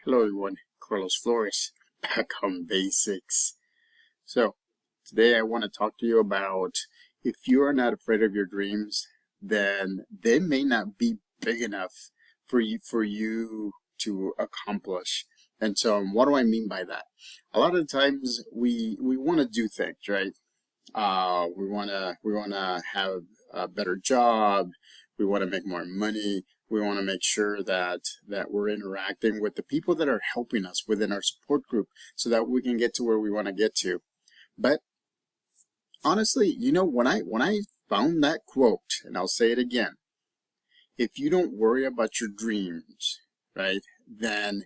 Hello everyone, Carlos Flores, back on basics. So, today I want to talk to you about if you are not afraid of your dreams, then they may not be big enough for you to accomplish. And so, what do I mean by that? A lot of times we want to do things, right? We wanna have a better job. We want to make more money. We want to make sure that we're interacting with the people that are helping us within our support group, so that we can get to where we want to get to. But honestly, when I found that quote, and I'll say it again, if you don't worry about your dreams, right, then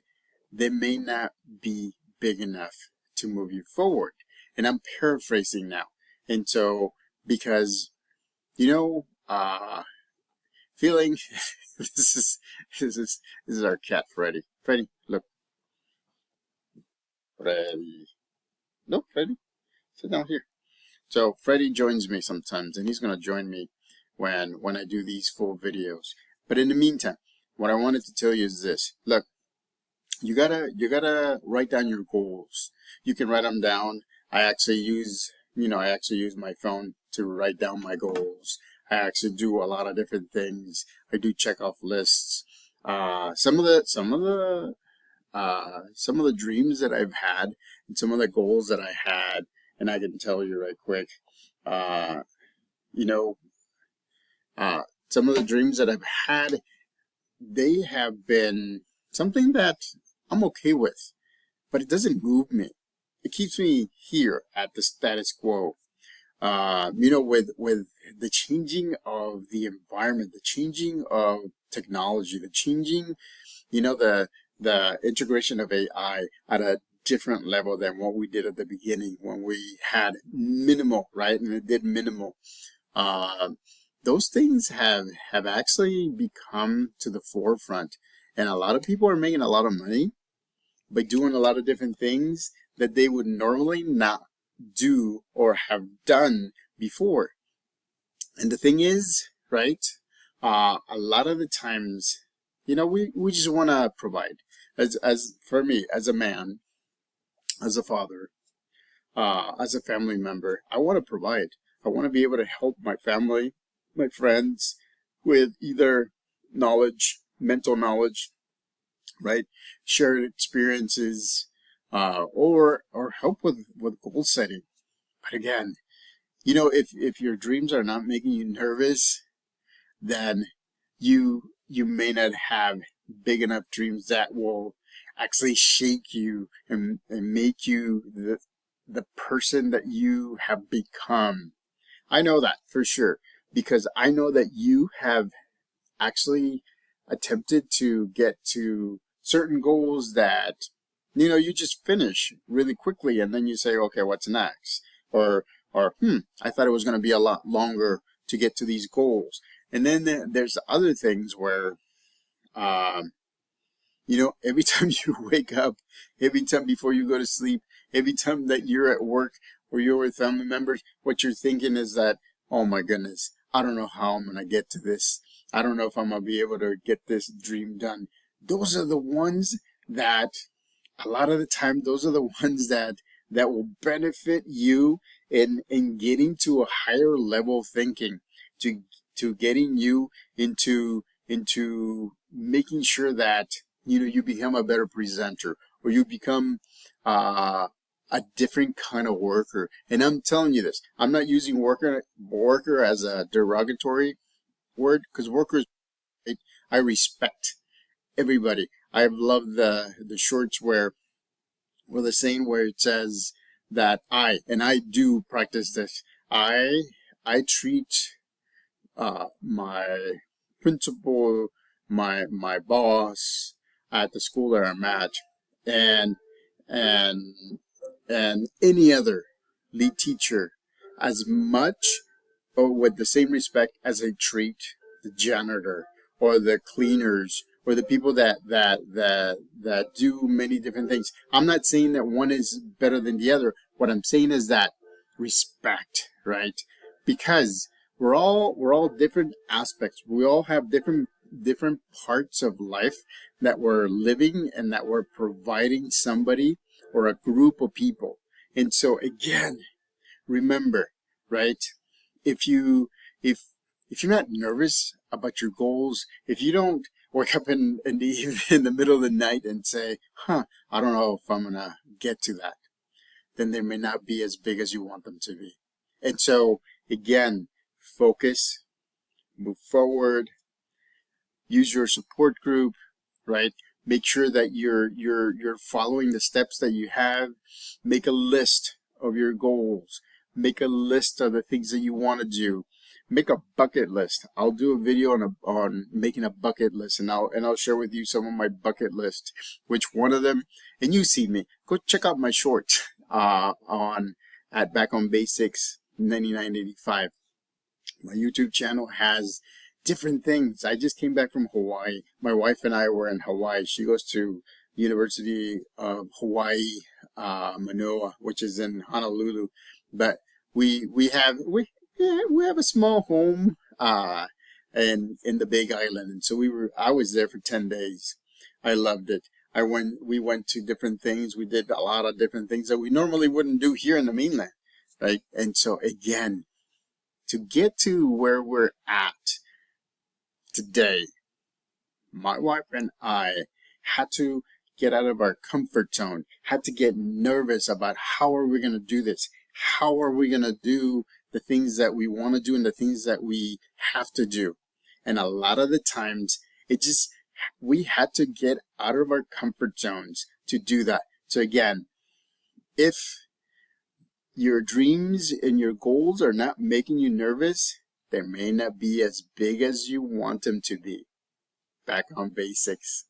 they may not be big enough to move you forward. And I'm paraphrasing now. And so, because, you know, feeling, this is, this is our cat, Freddy. Freddy, look. Freddy. No, Freddy, sit down here. So Freddy joins me sometimes, and he's going to join me when I do these full videos. But in the meantime, what I wanted to tell you is this. Look, you gotta write down your goals. You can write them down. I actually use my phone to write down my goals. I actually do a lot of different things. I do check off lists. Some of the dreams that I've had and some of the goals that I had, and I can tell you right quick, uh, you know, some of the dreams that I've had, they have been something that I'm okay with, but it doesn't move me. It keeps me here at the status quo. With the changing of the environment, the changing of technology, the changing, the integration of AI at a different level than what we did at the beginning when we had minimal, right? And it did minimal. Uh, those things have actually become to the forefront, and a lot of people are making a lot of money by doing a lot of different things that they would normally not do or have done before. And the thing is, right, a lot of the times, we just want to provide. As for me, as a man, as a father, as a family member, I want to provide. I want to be able to help my family, my friends, with either knowledge, mental knowledge, right? Shared experiences, or help with goal setting. But again, if your dreams are not making you nervous, then you may not have big enough dreams that will actually shake you and make you the person that you have become. I know that for sure, because I know that you have actually attempted to get to certain goals that you just finish really quickly, and then you say, okay, what's next? Or I thought it was going to be a lot longer to get to these goals. And then there's other things where um, every time you wake up, every time before you go to sleep, every time that you're at work or you're with family members, what you're thinking is that, oh my goodness, I don't know how I'm going to get to this. I don't know if I'm going to be able to get this dream done. Those are the ones that, a lot of the time, those are the ones that will benefit you in getting to a higher level thinking, to getting you into making sure that you become a better presenter, or you become a different kind of worker. And I'm telling you this, I'm not using worker as a derogatory word, because workers, I respect everybody. I love the shorts where the saying where it says that I do practice this. I treat my principal, my boss at the school that I'm at, and and and any other lead teacher as much or with the same respect as I treat the janitor or the cleaners or the people that do many different things. I'm not saying that one is better than the other. What I'm saying is that respect, right? Because we're all different aspects. We all have different different parts of life that we're living and that we're providing somebody or a group of people. And so again, remember, right? If you if you're not nervous about your goals, if you don't wake up in the middle of the night and say, I don't know if I'm gonna get to that, then they may not be as big as you want them to be. And so again, focus, move forward, use your support group, right? Make sure that you're following the steps that you have. Make a list of your goals. Make a list of the things that you want to do. Make a bucket list. I'll do a video on making a bucket list, and I'll share with you some of my bucket list. Which one of them? And you see me. Go check out my short at Back on Basics 9985. My YouTube channel has different things. I just came back from Hawaii. My wife and I were in Hawaii. She goes to University of Hawaii, Manoa, which is in Honolulu. But we have a small home in the Big Island, and so I was there for 10 days. I loved it. We went to different things. We did a lot of different things that we normally wouldn't do here in the mainland, right? And so again, to get to where we're at today, my wife and I had to get out of our comfort zone, had to get nervous about how are we going to do this? How are we going to do the things that we want to do and the things that we have to do? And a lot of the times, we had to get out of our comfort zones to do that. So again, if your dreams and your goals are not making you nervous, they may not be as big as you want them to be. Back on Basics.